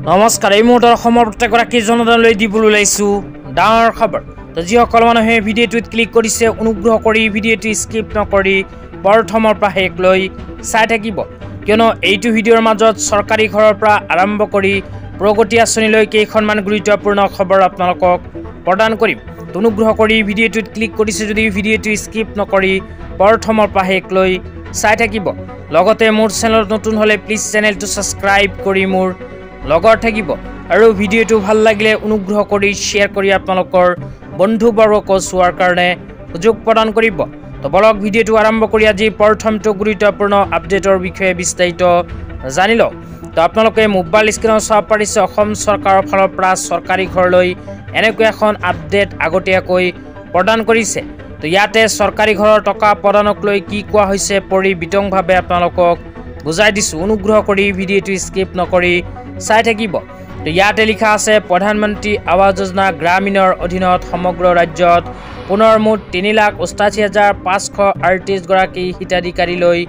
নমস্কাৰ এই মুহূৰ্তৰ অসমৰ প্ৰত্যেকগৰাকী জনতালৈ দিবলৈ ওলাইছো ডাঙৰ খবৰ। তো যিসকল মানুহে ভিডিঅ'টোত ক্লিক কৰিছে অনুগ্ৰহ কৰি ভিডিঅ'টো স্কিপ নকৰি প্ৰথমৰ পৰা শেষলৈ চাই থাকিব, কিয়নো এইটো ভিডিঅ'ৰ মাজত চৰকাৰী ঘৰৰ পৰা আৰম্ভ কৰি প্ৰগতি আঁচনিলৈ কেইখনমান গুৰুত্বপূৰ্ণ খবৰ আপোনালোকক প্ৰদান কৰিম। অনুগ্ৰহ কৰি ভিডিঅ'টোত ক্লিক কৰিছে যদি ভিডিঅ'টো স্কিপ নকৰি প্ৰথমৰ পৰা শেষলৈ চাই থাকিব। লগতে মোৰ চেনেলত নতুন হ'লে প্লিজ চেনেলটো ছাবস্ক্ৰাইব কৰি মোৰ লগত থাকিব আৰু ভিডিঅ'টো ভাল লাগিলে অনুগ্ৰহ কৰি শ্বেয়াৰ কৰি আপোনালোকৰ বন্ধুবৰ্গক চোৱাৰ কাৰণে সুযোগ প্ৰদান কৰিব। তো বলক ভিডিঅ'টো আৰম্ভ কৰি আজি প্ৰথমটো গুৰুত্বপূৰ্ণ আপডেটৰ বিষয়ে বিস্তাৰিত জানি লওক। তো আপোনালোকে মোবাইল স্ক্ৰীনত চাব পাৰিছে অসম চৰকাৰৰ ফালৰ পৰা চৰকাৰী ঘৰলৈ এনেকৈ এখন আপডেট আগতীয়াকৈ প্ৰদান কৰিছে। তো ইয়াতে চৰকাৰী ঘৰৰ টকা প্ৰদানক লৈ কি কোৱা হৈছে পৰি বিতংভাৱে আপোনালোকক বুজাই দিছোঁ। অনুগ্ৰহ কৰি ভিডিঅ'টো স্কিপ নকৰি চাই থাকিব। তো ইয়াতে লিখা আছে প্ৰধানমন্ত্ৰী আৱাস যোজনা গ্ৰামীণৰ অধীনত সমগ্ৰ ৰাজ্যত পুনৰ মুঠ ৩,88,৫৩৮ গৰাকী হিতাধিকাৰীলৈ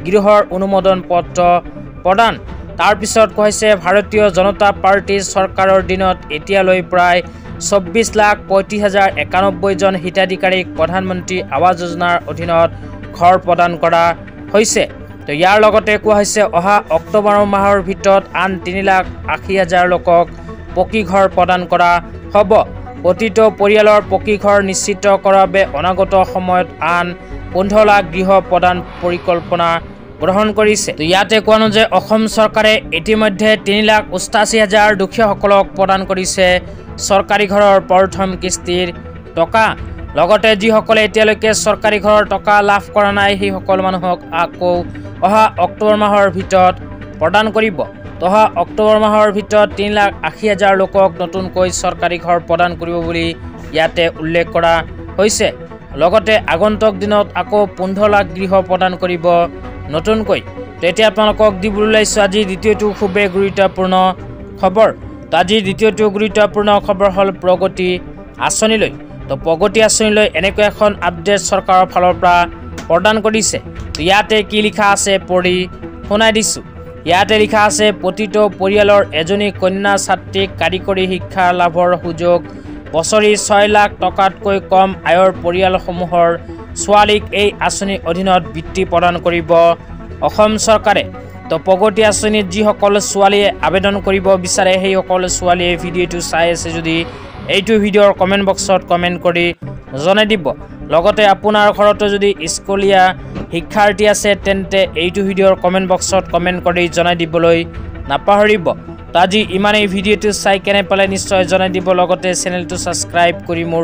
গৃহৰ অনুমোদন পত্ৰ প্ৰদান। তাৰপিছত কৈছে ভাৰতীয় জনতা পাৰ্টীৰ চৰকাৰৰ দিনত এতিয়ালৈ প্ৰায় ২৪,৩৫,০৯১ জন হিতাধিকাৰীক প্ৰধানমন্ত্ৰী আৱাস যোজনাৰ অধীনত ঘৰ প্ৰদান কৰা হৈছে। তো ইয়াৰ লগতে কোৱা হৈছে অহা অক্টোবৰ মাহৰ ভিতৰত আন ৩,৮০,০০০ লোকক পকী ঘৰ প্ৰদান কৰা হ'ব। প্ৰতিটো পৰিয়ালৰ পকী ঘৰ নিশ্চিত কৰাৰ বাবে অনাগত সময়ত আন ১৫ লাখ গৃহ প্ৰদান পৰিকল্পনা গ্ৰহণ কৰিছে। তো ইয়াতে কোৱা যে অসম চৰকাৰে ইতিমধ্যে ৩,৮৮,০০০ দুখীয়াসকলক প্ৰদান কৰিছে চৰকাৰী ঘৰৰ প্ৰথম কিস্তিৰ টকা। লগতে যিসকলে এতিয়ালৈকে চৰকাৰী ঘৰৰ টকা লাভ কৰা নাই সেইসকল মানুহক আকৌ অহা অক্টোবৰ মাহৰ ভিতৰত প্ৰদান কৰিব। অহা অক্টোবৰ মাহৰ ভিতৰত ৩,৮০,০০০ লোকক নতুনকৈ চৰকাৰী ঘৰ প্ৰদান কৰিব বুলি ইয়াতে উল্লেখ কৰা হৈছে। লগতে আগন্তুক দিনত আকৌ ১৫ লাখ গৃহ প্ৰদান কৰিব নতুনকৈ। তো এতিয়া আপোনালোকক দিবলৈ ওলাইছোঁ আজি দ্বিতীয়টো খুবেই গুৰুত্বপূৰ্ণ খবৰ। তো আজিৰ দ্বিতীয়টো গুৰুত্বপূৰ্ণ খবৰ হ'ল প্ৰগতি আঁচনিলৈ। তো প্ৰগতি আঁচনিলৈ এনেকৈ এখন আপডেট চৰকাৰৰ ফালৰ পৰা প্ৰদান কৰিছে। তো ইয়াতে কি লিখা আছে পঢ়ি শুনাই দিছোঁ। ইয়াতে লিখা আছে প্ৰতিটো পৰিয়ালৰ এজনী কন্যা ছাত্ৰীক কাৰিকৰী শিক্ষা লাভৰ সুযোগ। বছৰি ৬ লাখ টকাতকৈ কম আয়ৰ পৰিয়ালসমূহৰ ছোৱালীক এই আঁচনিৰ অধীনত বৃত্তি প্ৰদান কৰিব অসম চৰকাৰে। তো প্ৰগতি আঁচনিত যিসকল ছোৱালীয়ে আবেদন কৰিব বিচাৰে সেইসকল ছোৱালীয়ে ভিডিঅ'টো চাই আছে যদি এইটো ভিডিঅ'ৰ কমেণ্ট বক্সত কমেণ্ট কৰি জনাই দিব। লগতে আপোনাৰ ঘৰতো যদি স্কুলীয়া শিক্ষাৰ্থী আছে তেন্তে এইটো ভিডিঅ'ৰ কমেণ্ট বক্সত কমেণ্ট কৰি জনাই দিবলৈ নাপাহৰিব। তো আজি ইমানেই, ভিডিঅ'টো চাই কেনে পালে নিশ্চয় জনাই দিব। লগতে চেনেলটো ছাবস্ক্ৰাইব কৰি মোৰ